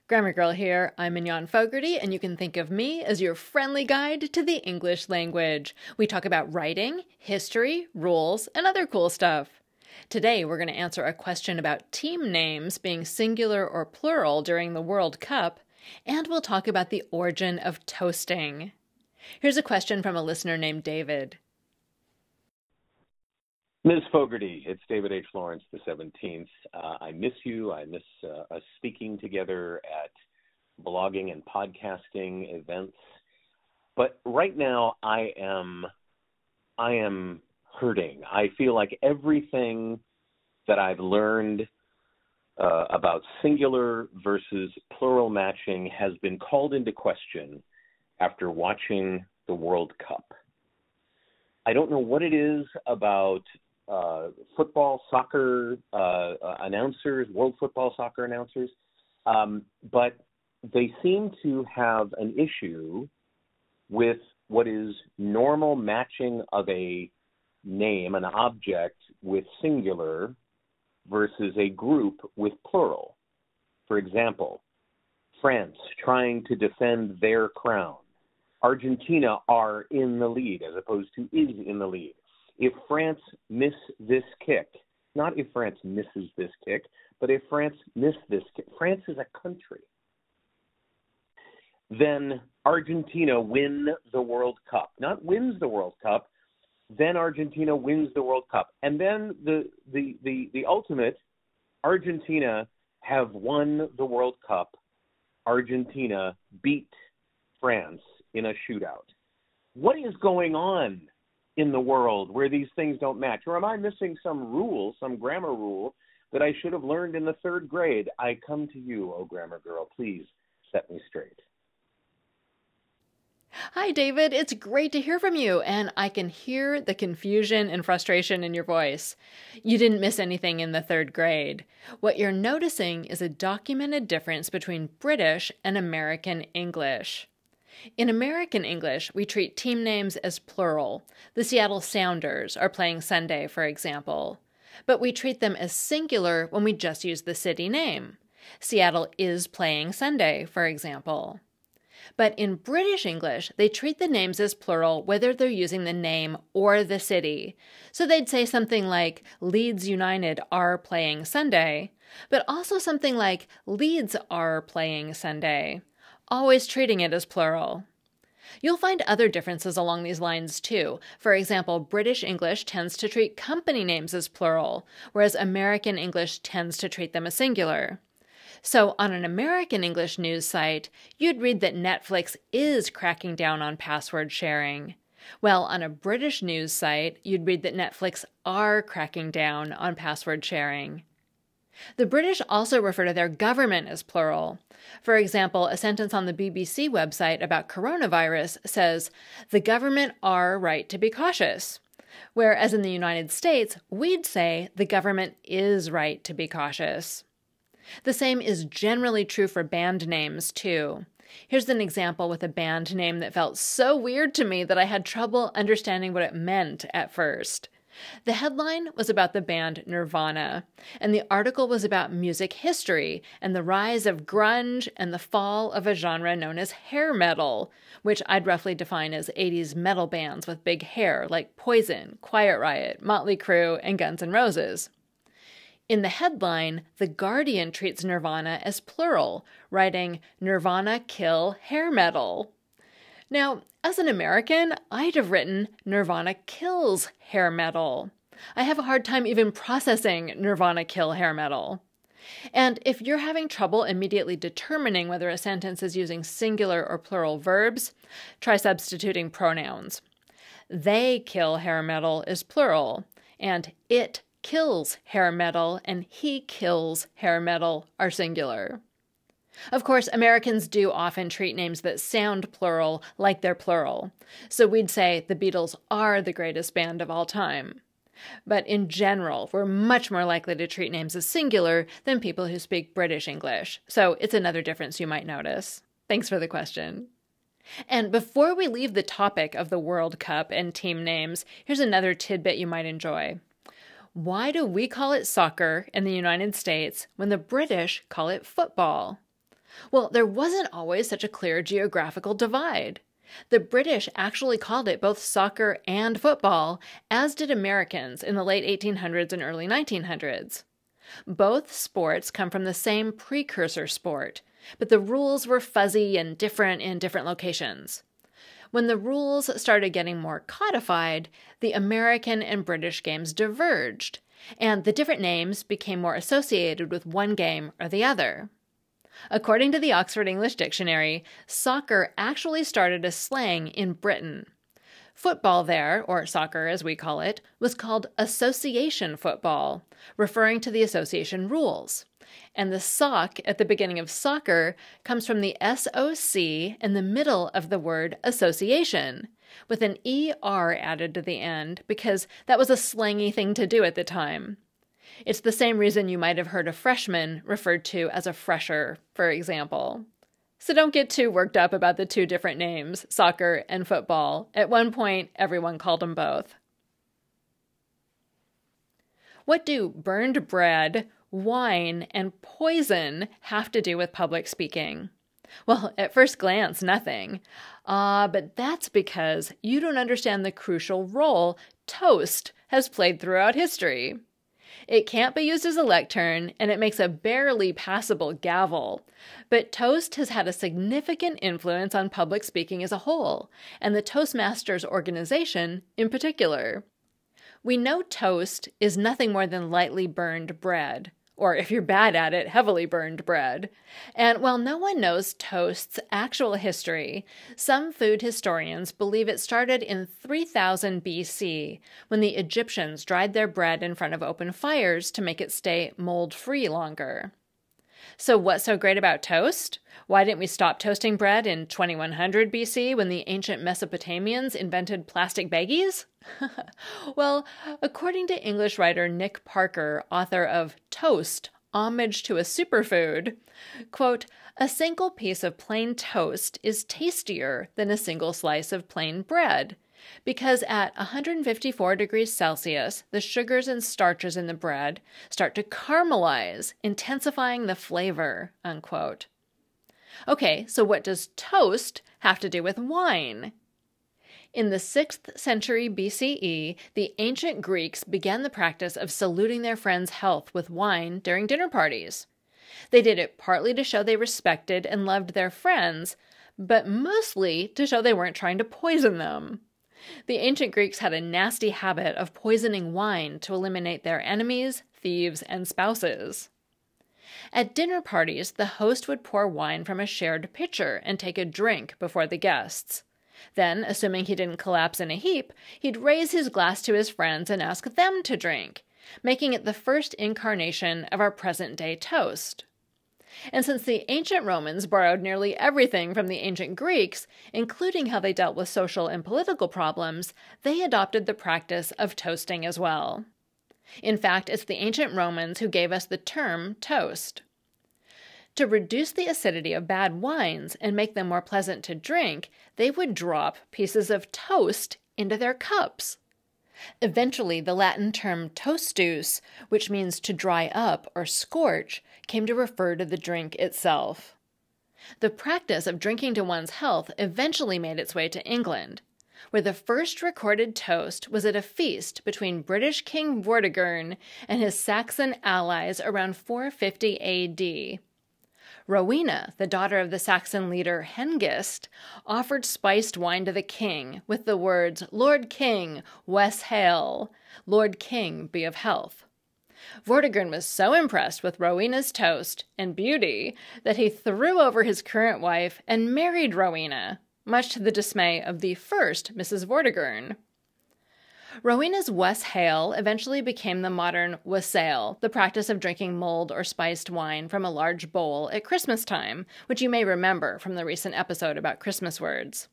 Grammar Girl here. I'm Mignon Fogarty, and you can think of me as your friendly guide to the English language. We talk about writing, history, rules, and other cool stuff. Today, we're going to answer a question about team names being singular or plural during the World Cup, and we'll talk about the origin of toasting. Here's a question from a listener named David. Ms. Fogarty, it's David H. Lawrence, the 17th. I miss you. I miss us speaking together at blogging and podcasting events. But right now, I am hurting. I feel like everything that I've learned about singular versus plural matching has been called into question after watching the World Cup. I don't know what it is about football, soccer announcers, world football, soccer announcers, but they seem to have an issue with what is normal matching of a name, an object with singular versus a group with plural. For example, France trying to defend their crown. Argentina are in the lead as opposed to is in the lead. If France miss this kick, not if France misses this kick, but if France miss this kick, France is a country, then Argentina win the World Cup. Not wins the World Cup, then Argentina wins the World Cup. And then the ultimate, Argentina have won the World Cup. Argentina beat France in a shootout. What is going on in the world where these things don't match? Or am I missing some rule, some grammar rule that I should have learned in the third grade? I come to you, oh grammar girl, please set me straight. Hi, David. It's great to hear from you, and I can hear the confusion and frustration in your voice. You didn't miss anything in the third grade. What you're noticing is a documented difference between British and American English. In American English, we treat team names as plural. The Seattle Sounders are playing Sunday, for example. But we treat them as singular when we just use the city name. Seattle is playing Sunday, for example. But in British English, they treat the names as plural whether they're using the name or the city. So they'd say something like, Leeds United are playing Sunday, but also something like, Leeds are playing Sunday, always treating it as plural. You'll find other differences along these lines too. For example, British English tends to treat company names as plural, whereas American English tends to treat them as singular. So on an American English news site, you'd read that Netflix is cracking down on password sharing. Well, on a British news site, you'd read that Netflix are cracking down on password sharing. The British also refer to their government as plural. For example, a sentence on the BBC website about coronavirus says, the government are right to be cautious. Whereas in the United States, we'd say the government is right to be cautious. The same is generally true for band names, too. Here's an example with a band name that felt so weird to me that I had trouble understanding what it meant at first. The headline was about the band Nirvana, and the article was about music history and the rise of grunge and the fall of a genre known as hair metal, which I'd roughly define as 80s metal bands with big hair like Poison, Quiet Riot, Motley Crue, and Guns N' Roses. In the headline, The Guardian treats Nirvana as plural, writing, Nirvana kill hair metal. Now, as an American, I'd have written Nirvana kills hair metal. I have a hard time even processing Nirvana kill hair metal. And if you're having trouble immediately determining whether a sentence is using singular or plural verbs, try substituting pronouns. They kill hair metal is plural, and it kills hair metal and he kills hair metal are singular. Of course, Americans do often treat names that sound plural like they're plural. So we'd say the Beatles are the greatest band of all time. But in general, we're much more likely to treat names as singular than people who speak British English. So it's another difference you might notice. Thanks for the question. And before we leave the topic of the World Cup and team names, here's another tidbit you might enjoy. Why do we call it soccer in the United States when the British call it football? Well, there wasn't always such a clear geographical divide. The British actually called it both soccer and football, as did Americans in the late 1800s and early 1900s. Both sports come from the same precursor sport, but the rules were fuzzy and different in different locations. When the rules started getting more codified, the American and British games diverged, and the different names became more associated with one game or the other. According to the Oxford English Dictionary, soccer actually started as slang in Britain. Football there, or soccer as we call it, was called association football, referring to the association rules. And the sock at the beginning of soccer comes from the SOC in the middle of the word association, with an ER added to the end because that was a slangy thing to do at the time. It's the same reason you might have heard a freshman referred to as a fresher, for example. So don't get too worked up about the two different names, soccer and football. At one point, everyone called them both. What do burned bread, wine, and poison have to do with public speaking? Well, at first glance, nothing. But that's because you don't understand the crucial role toast has played throughout history. It can't be used as a lectern, and it makes a barely passable gavel. But toast has had a significant influence on public speaking as a whole, and the Toastmasters organization in particular. We know toast is nothing more than lightly burned bread, or if you're bad at it, heavily burned bread. And while no one knows toast's actual history, some food historians believe it started in 3000 BC, when the Egyptians dried their bread in front of open fires to make it stay mold-free longer. So what's so great about toast? Why didn't we stop toasting bread in 2100 BC when the ancient Mesopotamians invented plastic baggies? Well, according to English writer Nick Parker, author of Toast, Homage to a Superfood, quote, "A single piece of plain toast is tastier than a single slice of plain bread, because at 154 degrees Celsius, the sugars and starches in the bread start to caramelize, intensifying the flavor," unquote. Okay, so what does toast have to do with wine? In the 6th century BCE, the ancient Greeks began the practice of saluting their friends' health with wine during dinner parties. They did it partly to show they respected and loved their friends, but mostly to show they weren't trying to poison them. The ancient Greeks had a nasty habit of poisoning wine to eliminate their enemies, thieves, and spouses. At dinner parties, the host would pour wine from a shared pitcher and take a drink before the guests. Then, assuming he didn't collapse in a heap, he'd raise his glass to his friends and ask them to drink, making it the first incarnation of our present-day toast. And since the ancient Romans borrowed nearly everything from the ancient Greeks, including how they dealt with social and political problems, they adopted the practice of toasting as well. In fact, it's the ancient Romans who gave us the term toast. To reduce the acidity of bad wines and make them more pleasant to drink, they would drop pieces of toast into their cups. Eventually, the Latin term tostus, which means to dry up or scorch, came to refer to the drink itself. The practice of drinking to one's health eventually made its way to England, where the first recorded toast was at a feast between British King Vortigern and his Saxon allies around 450 AD. Rowena, the daughter of the Saxon leader Hengist, offered spiced wine to the king with the words, "Lord King, wes hael, Lord King, be of health." Vortigern was so impressed with Rowena's toast and beauty that he threw over his current wife and married Rowena, much to the dismay of the first Mrs. Vortigern. Rowena's wes hael eventually became the modern wassail, the practice of drinking mulled or spiced wine from a large bowl at Christmas time, which you may remember from the recent episode about Christmas words.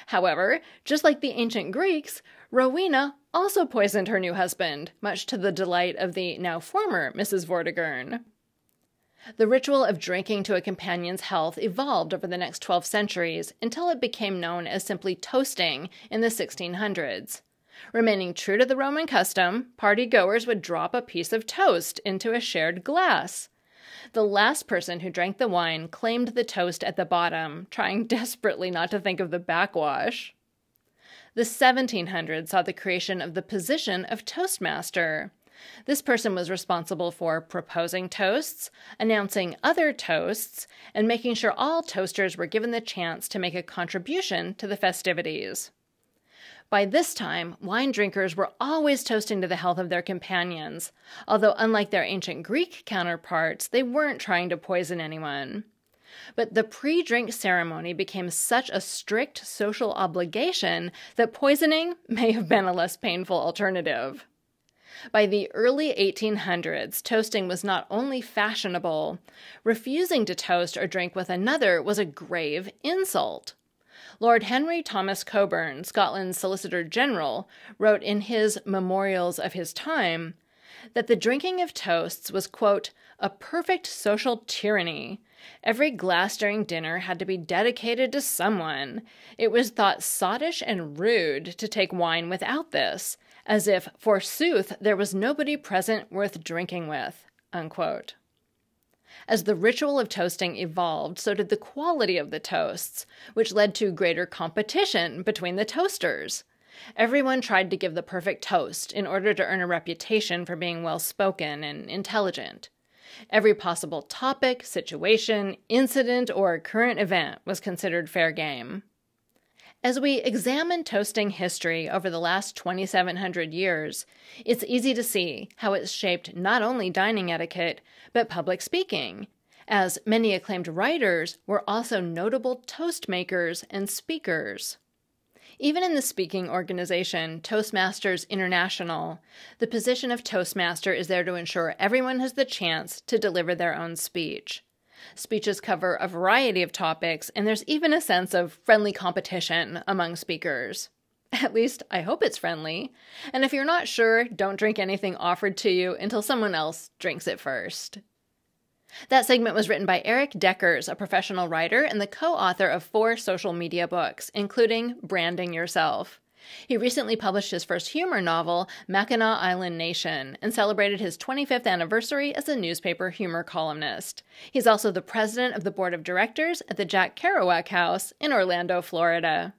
However, just like the ancient Greeks, Rowena also poisoned her new husband, much to the delight of the now former Mrs. Vortigern. The ritual of drinking to a companion's health evolved over the next 12 centuries until it became known as simply toasting in the 1600s. Remaining true to the Roman custom, party-goers would drop a piece of toast into a shared glass. The last person who drank the wine claimed the toast at the bottom, trying desperately not to think of the backwash. The 1700s saw the creation of the position of toastmaster. This person was responsible for proposing toasts, announcing other toasts, and making sure all toasters were given the chance to make a contribution to the festivities. By this time, wine drinkers were always toasting to the health of their companions, although unlike their ancient Greek counterparts, they weren't trying to poison anyone. But the pre-drink ceremony became such a strict social obligation that poisoning may have been a less painful alternative. By the early 1800s, toasting was not only fashionable, refusing to toast or drink with another was a grave insult. Lord Henry Thomas Cockburn, Scotland's Solicitor General, wrote in his Memorials of his time that the drinking of toasts was, quote, a perfect social tyranny. Every glass during dinner had to be dedicated to someone. It was thought sottish and rude to take wine without this, as if, forsooth, there was nobody present worth drinking with, unquote. As the ritual of toasting evolved, so did the quality of the toasts, which led to greater competition between the toasters. Everyone tried to give the perfect toast in order to earn a reputation for being well-spoken and intelligent. Every possible topic, situation, incident, or current event was considered fair game. As we examine toasting history over the last 2,700 years, it's easy to see how it's shaped not only dining etiquette, but public speaking, as many acclaimed writers were also notable toast makers and speakers. Even in the speaking organization, Toastmasters International, the position of Toastmaster is there to ensure everyone has the chance to deliver their own speech. Speeches cover a variety of topics, and there's even a sense of friendly competition among speakers. At least, I hope it's friendly. And if you're not sure, don't drink anything offered to you until someone else drinks it first. That segment was written by Eric Deckers, a professional writer and the co-author of 4 social media books, including Branding Yourself. He recently published his first humor novel, Mackinac Island Nation, and celebrated his 25th anniversary as a newspaper humor columnist. He's also the president of the board of directors at the Jack Kerouac House in Orlando, Florida.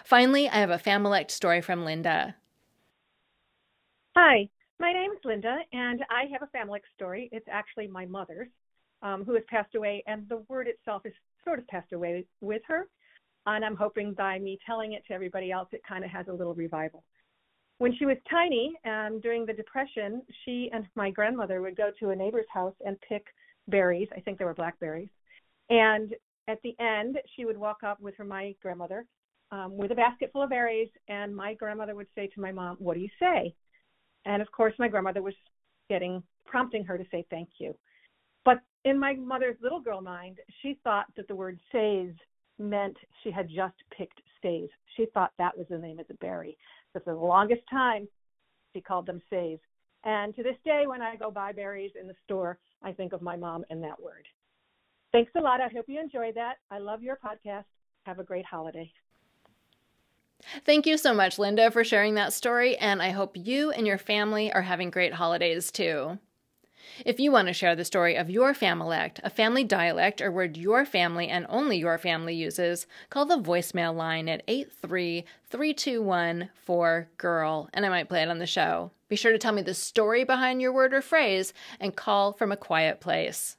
Finally, I have a Familect story from Linda. Hi, my name is Linda, and I have a Familect story. It's actually my mother's, who has passed away, and the word itself is sort of passed away with her. And I'm hoping by me telling it to everybody else, it kind of has a little revival. When she was tiny, during the Depression, she and my grandmother would go to a neighbor's house and pick berries. I think they were blackberries. And at the end, she would walk up with my grandmother, with a basket full of berries, and my grandmother would say to my mom, "What do you say?" And of course, my grandmother was prompting her to say thank you. But in my mother's little girl mind, she thought that the word says meant she had just picked stays. She thought that was the name of the berry. So for the longest time, she called them says. And to this day, when I go buy berries in the store, I think of my mom and that word. Thanks a lot. I hope you enjoyed that. I love your podcast. Have a great holiday. Thank you so much, Linda, for sharing that story, and I hope you and your family are having great holidays too. If you want to share the story of your Familect, a family dialect or word your family and only your family uses, call the voicemail line at 83321-4GIRL, and I might play it on the show. Be sure to tell me the story behind your word or phrase and call from a quiet place.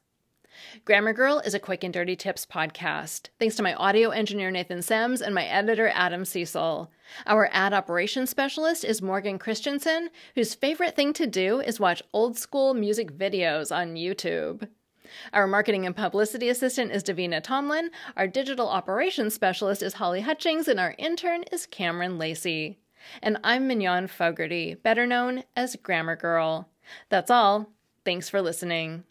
Grammar Girl is a quick and dirty tips podcast. Thanks to my audio engineer Nathan Semes and my editor Adam Cecil. Our ad operations specialist is Morgan Christianson, whose favorite thing to do is watch old school music videos on YouTube. Our marketing and publicity assistant is Davina Tomlin, our digital operations specialist is Holly Hutchings, and our intern is Kamryn Lacy. And I'm Mignon Fogarty, better known as Grammar Girl. That's all. Thanks for listening.